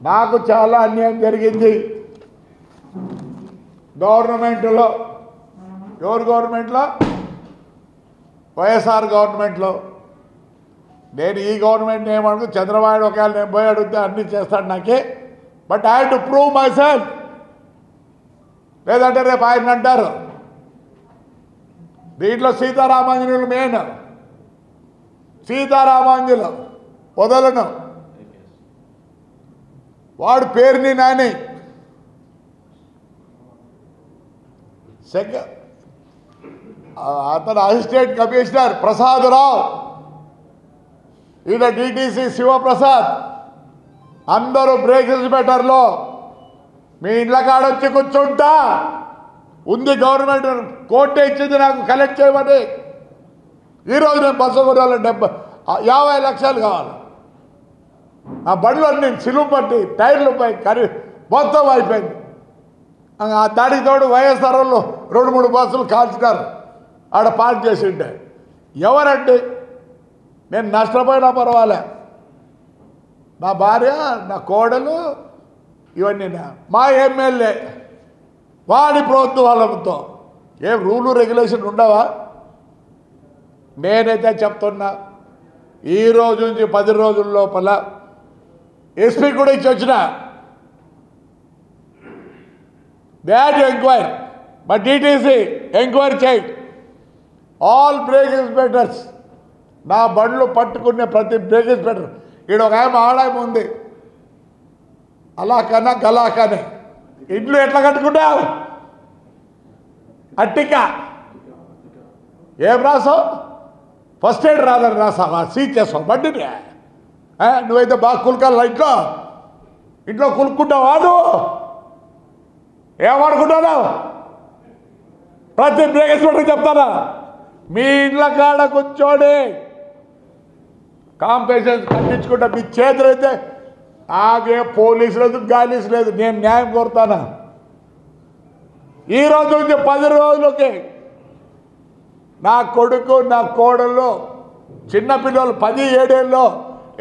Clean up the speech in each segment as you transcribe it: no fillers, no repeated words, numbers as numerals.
నాకు చాలా అన్యాయం జరిగింది గవర్నమెంట్లో. ఎవరు గవర్నమెంట్లో? వైఎస్ఆర్ గవర్నమెంట్లో. నేను ఈ గవర్నమెంట్ ఏమనుకో చంద్రబాబు ఒకవేళ నేను పోయి అడిగితే అన్నీ చేస్తాడు నాకే. But I have to prove my self. లేదంటే రేపు ఆయన అంటారు. దీంట్లో సీతారామాంజనులు మెయిన్. సీతారామాంజులు వదలను. వాడు పేరుని నాని అతను అసిస్టెంట్ కమిషనర్ ప్రసాదరావు, ఈయన డిటిసి శివప్రసాద్, అందరూ బ్రేక్స్ బెటర్లో మీ ఇండ్ల కాడొచ్చి కూర్చుంటా ఉంది. గవర్నమెంట్ కోర్టు ఇచ్చింది నాకు కలెక్ట్ చేయమని. ఈరోజు నేను బస్సు కొనాలి 50 లక్షలు కావాలి. ఆ బండ్లు అన్నీ సిలువు పట్టి టైర్లు పోయి మొత్తం అయిపోయింది. దానికి తోడు వైఎస్ఆర్ వాళ్ళు 2-3 బస్సులు కాల్చినారు ఆడ పార్క్ చేసి ఉంటే. ఎవరండి? నేను నష్టపోయినా పర్వాలే. నా భార్య, నా కోడలు, ఇవన్నీ మా ఎమ్మెల్యే వాడి ప్రభుత్వాలతో ఏం రూలు రెగ్యులేషన్ ఉండవా? నేనైతే చెప్తున్నా, ఈ రోజు నుంచి 10 రోజుల లోపల ఎస్పీ కూడా ఇచ్చి వచ్చిన దాట్ ఎంక్వైరీ మా డిటిసి ఎంక్వైరీ చేయి. ఆల్ బ్రేక్ ఇన్స్పెక్టర్స్ నా బండ్లు పట్టుకునే ప్రతి బ్రేక్ ఇన్స్పెక్టర్. ఈడ ఒక ఆడాయం ఉంది అలాకన్నా గలాకనే. ఇంట్లో ఎట్లా కట్టుకుంటావు? అట్టిక ఏం రాసావు? ఫస్ట్ ఎయిడ్ రాదని రాసావా? సీజ్ చేస్తావు బండిని. నువ్వైతే బాగా కులకాల ఇంట్లో కులుక్కుంటావా? నువ్వు ఏమనుకుంటున్నావు? ప్రతి బ్రేక్ ఇన్స్పెక్టర్ చెప్తానా, మీ ఇండ్ల కాడ కూర్చోండి కాంపెన్సేషన్ కట్టించుకుంటా. మీ చేతులు అయితే ఆగే పోలీసు లేదు, గాలీసు లేదు. నేను న్యాయం కోరుతానా? ఈ రోజు నుంచి 10 రోజులకి నా కొడుకు, నా కోడళ్ళు, చిన్నపిల్లలు 17 ఏళ్ళలో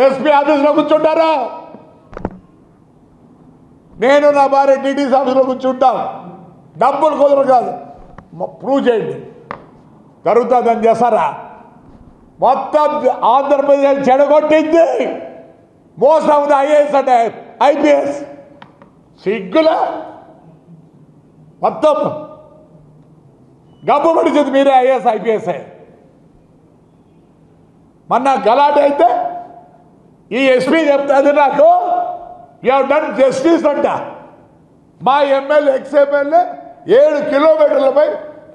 ఎస్పీ ఆఫీస్లో కూర్చుంటారా? నేను నా భార్య డిటిసి ఆఫీస్లో కూర్చుంటాం. డబ్బులు కుదరదు కాదు, ప్రూవ్ చేయండి. జరుగుతుందని చేస్తారా? మొత్తం ఆంధ్రప్రదేశ్ చెడగొట్టింది మోస్ట్ ఆఫ్ ది ఐఏఎస్ అంటే ఐపీఎస్. సిగ్గులా మొత్తం గబ్బు పడిచింది మీరే ఐఏఎస్ ఐపీఎస్. మొన్న గలాట అయితే ఈ ఎస్పీ చెప్తాది నాకు, యూ హ్యావ్ డన్ జస్టిస్ అంట. మా ఎమ్మెల్యే ఎమ్మెల్యే 7 కిలోమీటర్లపై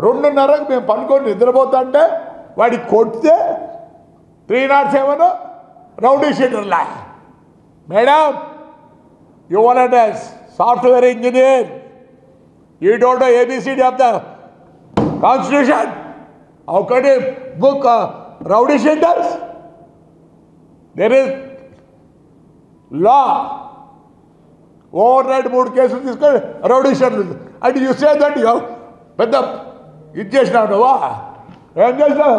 2:30కు మేము పనుకొని నిద్రపోతుంటే వాడికి కొడితే 307 రౌడీ షీటర్లా. Madam, you want as software engineer, you don't know ABCD of the constitution. How can you book rowdy sheeters? There is law. Overnight 3 కేసులు తీసుకొని rowdy షీటర్లు అంటే యూ సే దట్ యూ పెద్ద ఇది చేసినావు నువ్వా? ఏం చేసినావు?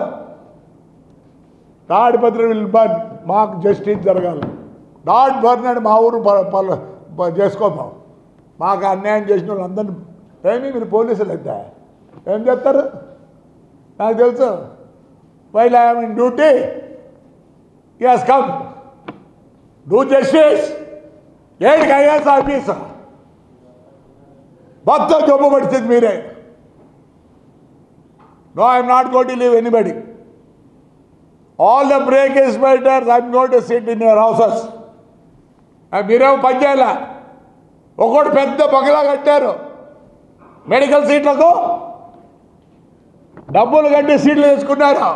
తాడిపత్రి విల్ బర్న్, మాకు జస్టిస్ జరగాలి. నాట్ బర్న్ అని మా ఊరు చేసుకోతాం. మాకు అన్యాయం చేసిన వాళ్ళందరినీ ఏమి మీరు పోలీసులు అయితే ఏం చెప్తారు? నాకు తెలుసు. While I'm in duty, yes come do justice. ఏంటి ఐఏఎస్ ఆఫీసర్ మొత్తం జబ్బు పడుతుంది మీరే. No, I am not going to leave anybody. All the break inspectors, I am going to sit in your houses. మీరేమో పని చేయాల. ఒకటి పెద్ద బగలా కట్టారు మెడికల్ సీట్లకు, డబ్బులు కట్టి సీట్లు వేసుకున్నారు.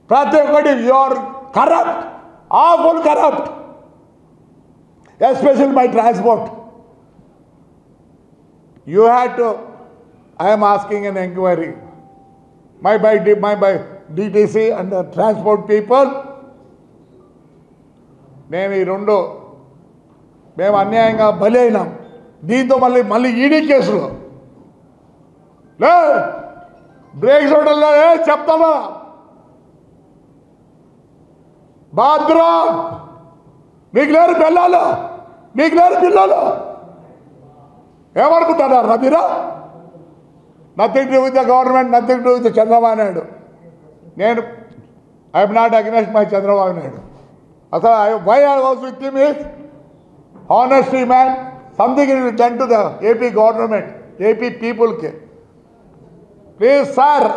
ప్రతి ఒక్కటి you're corrupt, awful corrupt, especially my transport. You had to I am asking an inquiry. My by DTC and the transport people. మేము ఈ రెండు మేము అన్యాయంగా బలి అయినాం. దీంతో మళ్ళీ ఈడీ కేసులు లే బ్రేక్ చూడలే చెప్తావా? బాత్రూమ్ మీకు లేరు పిల్లలు, మీకు లేరు పిల్లలు. ఏమనుకుంటున్నారు మీరు? Nothing to with the government, nothing to with Chandrababu Naidu. నేను I'm not against my Chandrababu Naidu. అసలు why I was with him is honesty man, something is done to the AP government, AP పీపుల్కి. ప్లీజ్ సార్,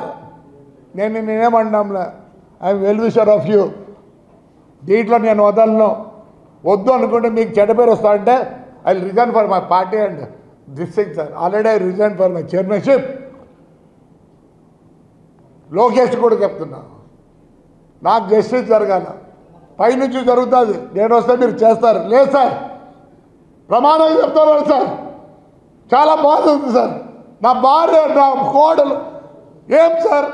నేనేమన్నాంలే, I'm well wisher of you. దీంట్లో నేను వదలను. వద్దు అనుకుంటే మీకు చెడ్డ పేరు వస్తానంటే I resign for my party and this thing sir. Already I resign for my chairmanship. Lokesh కూడా చెప్తున్నా, నాకు జస్టిస్ జరగాల, పైనుంచి జరుగుతుంది, నేను వస్తే మీరు చేస్తారు. లేదు సార్, ప్రమాణం చెప్తున్నారు సార్. చాలా బాధ ఉంది సార్. నా భార్య, నా కోడలు, ఏం సార్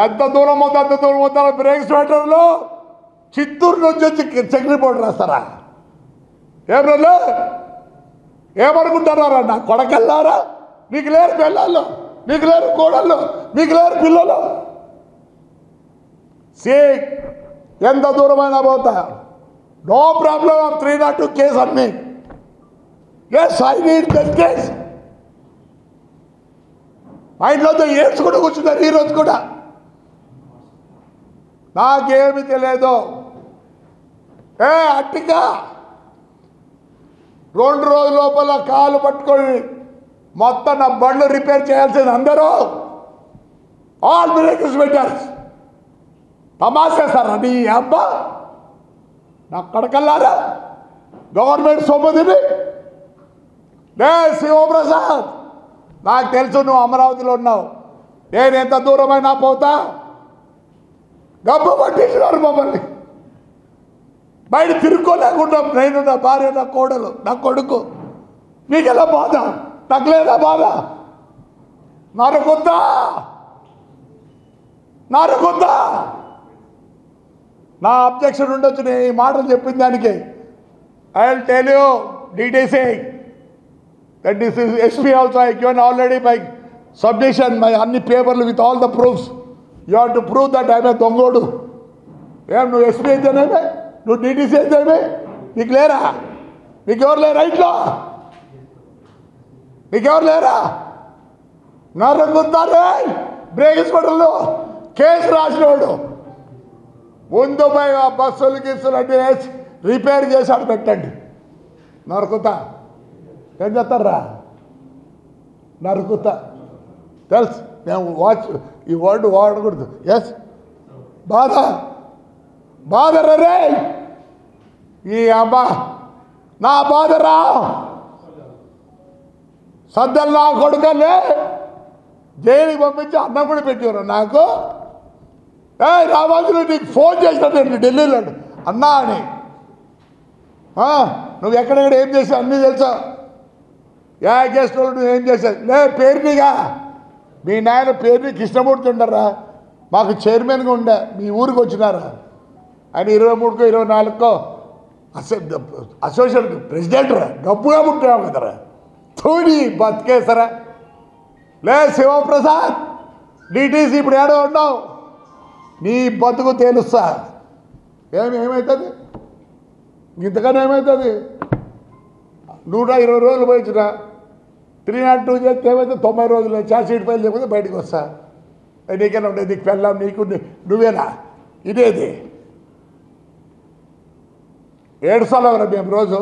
ఎంత దూరం అవుతా అంత దూరం అవుతారో బ్రేక్ స్వెటర్లో చిత్తూరు నుంచి వచ్చి చెక్ రిపోర్ట్ రాస్తారా? ఏం రోజు ఏమనుకుంటున్నారా? నా కొడకెళ్ళారా? మీకు లేరు పిల్లలు, మీకు లేరు కోడళ్ళు, మీకు లేరు పిల్లలు. ఎంత దూరమైనా పోతా, no problem of 302 case on me. Yes, I need justice. మా ఇంట్లో ఏడ్చుకుంటూ కూర్చున్నారు ఈరోజు కూడా. నాకేమి తెలియదు. అట్టిగా 2 రోజుల లోపల కాలు పట్టుకొని మొత్తం నా బండ్లు రిపేర్ చేయాల్సింది అందరూ. ఆల్ బ్రేకర్స్ వెండర్స్ తమాషేస్తారా? నీ అబ్బా, నా కడకల్లారా గవర్నమెంట్ సొమ్ముదిని. లే శివప్రసాద్, నాకు తెలుసు నువ్వు అమరావతిలో ఉన్నావు, నేను ఎంత దూరమైనా పోతా. గబ్బు పట్టించినారు మమ్మల్ని, బయట తిరుక్కోలేకుండా. నేను, నా భార్య, నా కోడలు, నా కొడుకు. నీకెలా బాధ? నాకు లేదా బాధ? నరుకుద్దా, నరుకుద్దా. నా అబ్జెక్షన్ ఉండొచ్చు నేను ఈ మాటలు చెప్పిన దానికి. I will tell you details that this is SP also I given already by submission my అన్ని పేపర్లు with all the proofs. You have to prove that I am a దొంగోడు. ఏం నువ్వు SP అయితేనేమే, నువ్వు DTC అయితేనే, నీకు లేరా? నీకెవరు లేరా ఇంట్లో? నీకెవరు లేరా? నరుకుతారే బ్రేక్ హాస్పిటల్లో కేసు రాసినోడు. ముందు పోయి ఆ బస్సులు గిస్సులు అన్నీ వేసి రిపేర్ చేసి పెట్టండి. నరుకుతా ఏం చేస్తారా? నరుకుతా. తెలుసు, నేను ఈ వర్డ్ వాడకూడదు. ఎస్, బాధ, బాధరా రే. ఈ అబ్బా నా బాధరా. సద్దలు నా కొడుకలే జైలుకి పంపించి అన్నం కూడా పెట్టారు నాకు. రామాజులు నీకు ఫోన్ చేసినట్టు ఢిల్లీలో అన్నా అని. నువ్వు ఎక్కడెక్కడ ఏం చేసావు అన్నీ తెలుసా? గెస్ట్ వాళ్ళు నువ్వు ఏం చేశావు? లే పేరునిగా మీ నాయన పేరుని కృష్ణమూర్తి ఉండరా, మాకు చైర్మన్గా ఉండే, మీ ఊరికి వచ్చినారా ఆయన 23కో 24కో అసోసియేషన్ ప్రెసిడెంట్ రా, డబ్బుగా పుట్టావు కదరా. తోడి బతికేసరా. లే శివప్రసాద్, DTC ఇప్పుడు ఏడో ఉన్నావు, నీ బతుకు తేలుస్తా. ఏమవుతుంది ఇంతకన్నా? ఏమవుతుంది? 120 రోజులు పోయించిన 302 చేస్తే ఏమైతే 90 రోజులు ఛార్జ్ షీట్ ఫైల్ లేకపోతే బయటకు వస్తా. నీకైనా ఉండేది, నీకు పెళ్ళాం, నీకు నువ్వేనా? ఇదేది ఏడుస్తారా మేము రోజు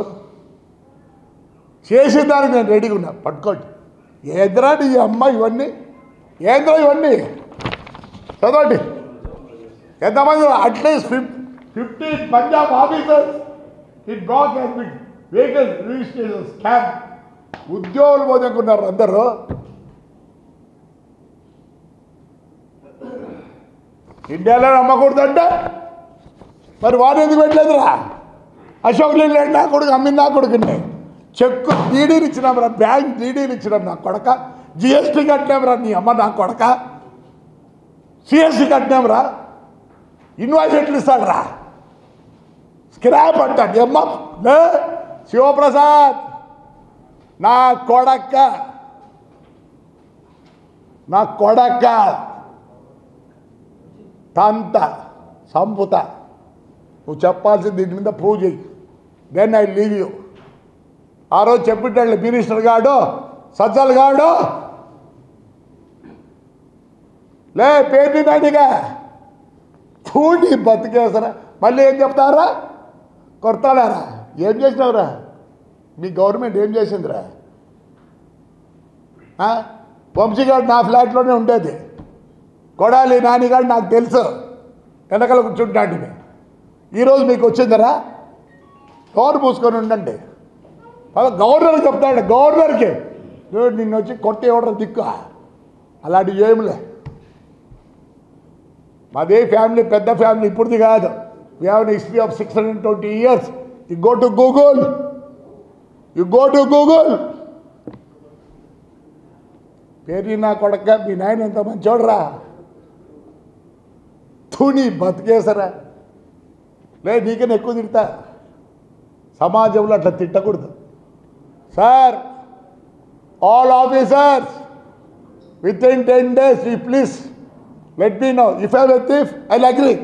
చేసిన దానికి నేను రెడీగా ఉన్నా. పట్టుకోండి. ఏంద్రా నీ అమ్మ ఇవన్నీ? ఏంద్రా ఇవన్నీ? చదవండి ఎంతమంది. At least 50 Punjab officers it block has been vehicle registration scam. ఉద్యోగులు పోదనుకున్నారు అందరూ. ఇండియాలో నమ్మకూడదంటే మరి వాడు ఎందుకు పెట్టలేదురా? అశోక్ లేలాండ్ నా కొడుకు అమ్మిన నా కొడుకుని చెక్కు డీడీలు ఇచ్చినాం రా, బ్యాంక్ డీడీలు ఇచ్చినాం నా కొడక. GST కట్టినాం రా నీ అమ్మ నా కొడక. CST కట్టినాం రా. ఇన్వాయిస్ ఎట్లు ఇస్తాడు రా? స్క్రాప్ అంటాడు అమ్మ. శివప్రసాద్ నా కొడక్క, నా కొడక్క తంత సంపుత నువ్వు చెప్పాల్సింది దీని మీద ప్రూవ్ చేయి, దెన్ ఐ లీవ్ యూ. ఆ రోజు చెప్పిట్టాడు మినిస్టర్ గాడు సజ్జల్ గాడు లే పేరు నాటిగా చూడి బతికేసరా. మళ్ళీ ఏం చెప్తారా? కొడతాడారా? ఏం చేసినావురా? మీ గవర్నమెంట్ ఏం చేసిందిరా? వంశీగాడు నా ఫ్లాట్లోనే ఉండేది, కొడాలి నానిగాడు నాకు తెలుసు, వెనకాల కూర్చుంటాడు. ఈరోజు మీకు వచ్చిందరా? నోరు మూసుకొని ఉండండి. గవర్నర్కి చెప్తాడు, గవర్నర్కి నిన్ను వచ్చి కొట్టి ఇవ్వడం దిక్కు. అలాంటివి ఏమిలే. మాదే ఫ్యామిలీ, పెద్ద ఫ్యామిలీ, ఇప్పుడుది కాదు. We have an history of 620 years. You go to Google, పేరు నా కొడక, మీ నాయన ఎంత మంచోడరా, తుని బతికేసరా. లేదు నీకన్నా ఎక్కువ తిడతా. సమాజంలో అట్లా తిట్టకూడదు sir. All officers with in 10 days you please let me know. If I am a thief, I'll agree.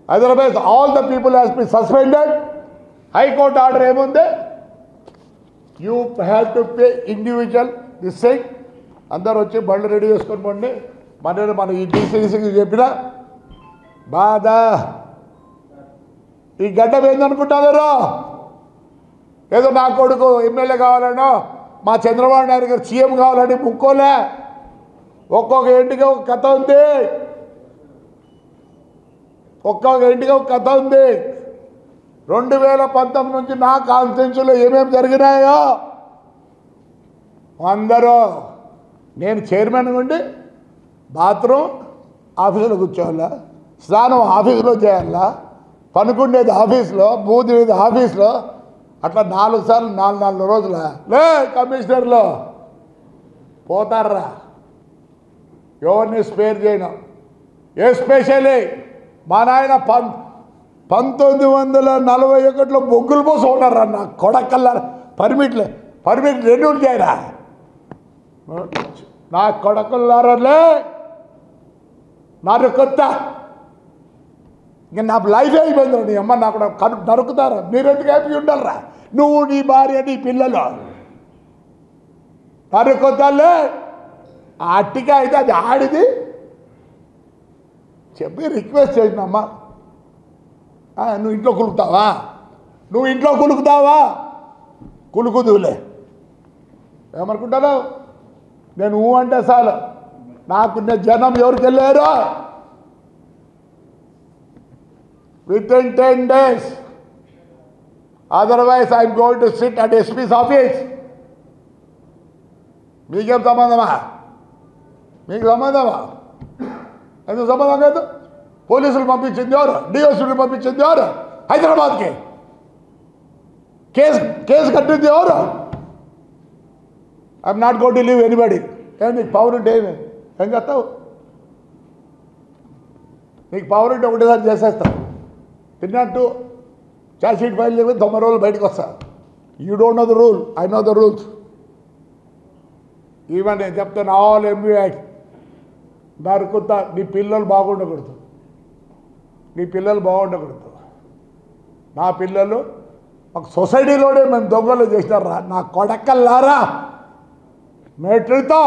Otherwise all the people has been suspended. High Court order ఏముంది? You have to pay individual this thing. అందరూ వచ్చి బళ్ళు ready చేసుకొని పోండి. మన ఈ డీసీసీకి చెప్పిన బాధ. ఈ గడ్డం ఏందనుకుంటున్నారో? ఏదో నా కొడుకు ఎమ్మెల్యే కావాలనో, మా చంద్రబాబు నాయుడు గారు సీఎం కావాలని ముక్కోలే. ఒక్కొక్క ఇంటికి ఒక కథ ఉంది, ఒక్కొక్క ఇంటికి ఒక కథ ఉంది. 2019 నుంచి నా కాన్స్టిట్యూన్సీలో ఏమేమి జరిగినాయో అందరూ, నేను చైర్మన్ ఉండి బాత్రూమ్ ఆఫీసులో కూర్చోవాలా, స్నానం ఆఫీసులో చేయాలా, పనుకుండేది ఆఫీస్లో, మూదినేది ఆఫీస్లో, అట్లా 4 సార్లు 4 రోజుల లే కమిషనర్లో పోతారా. ఎవరిని స్పేర్ చేయను. ఎస్పెషల్లీ మా నాయన 1941లో బొగ్గులు పోసి ఉన్నారా నా కొడకల్లా. పర్మిట్ రెన్యూల్ చేయరా నా కొడకల్లారలే. నాకు కొత్త ఇంక నా లైఫ్ అయిపోయింది. నీ అమ్మ నాకు నరుకుతారా? మీరెందుకు హ్యాపీ ఉండాలరా? నువ్వు, నీ భార్య, నీ పిల్లలు నరుకుతాలే. అట్టిగా అయితే అది ఆడిది చెప్పి రిక్వెస్ట్ చేసినమ్మా. నువ్వు ఇంట్లో కులుకుతావా? కులుకుదులే. ఏమనుకుంటాను నేను అంటే చాలు. నాకున్న జనం ఎవరికి వెళ్ళారో within 10 days. Otherwise I am going to sit at SP's office. మీకేం సంబంధమా? మీకు సంబంధమా? ఎందుకు సంబంధం కాదు? పోలీసులు పంపించింది ఎవరు? డిఎస్పీలు పంపించింది ఎవరు? హైదరాబాద్కి కేసు కట్టింది ఎవరు? I'm not going to leave anybody. నీకు పవర్ ఉంటే ఏం చేస్తావు? నీకు పవర్ ఉంటే ఒకటేసారి చేసేస్తావు. తిన్నట్టు ఛార్జ్ షీట్ ఫైల్ చేసి 90 రోజులు బయటకు వస్తా. You don't know the rule, I know the rules. Even నేను చెప్తాను, ఆల్ ఎంబీ యాక్ట్ నరుకుతా. నీ పిల్లలు బాగుండకూడదు. నా పిల్లలు ఒక సొసైటీలోనే మేము దొంగలు చేసినారా నా కొడకల్లారా. మెట్రితో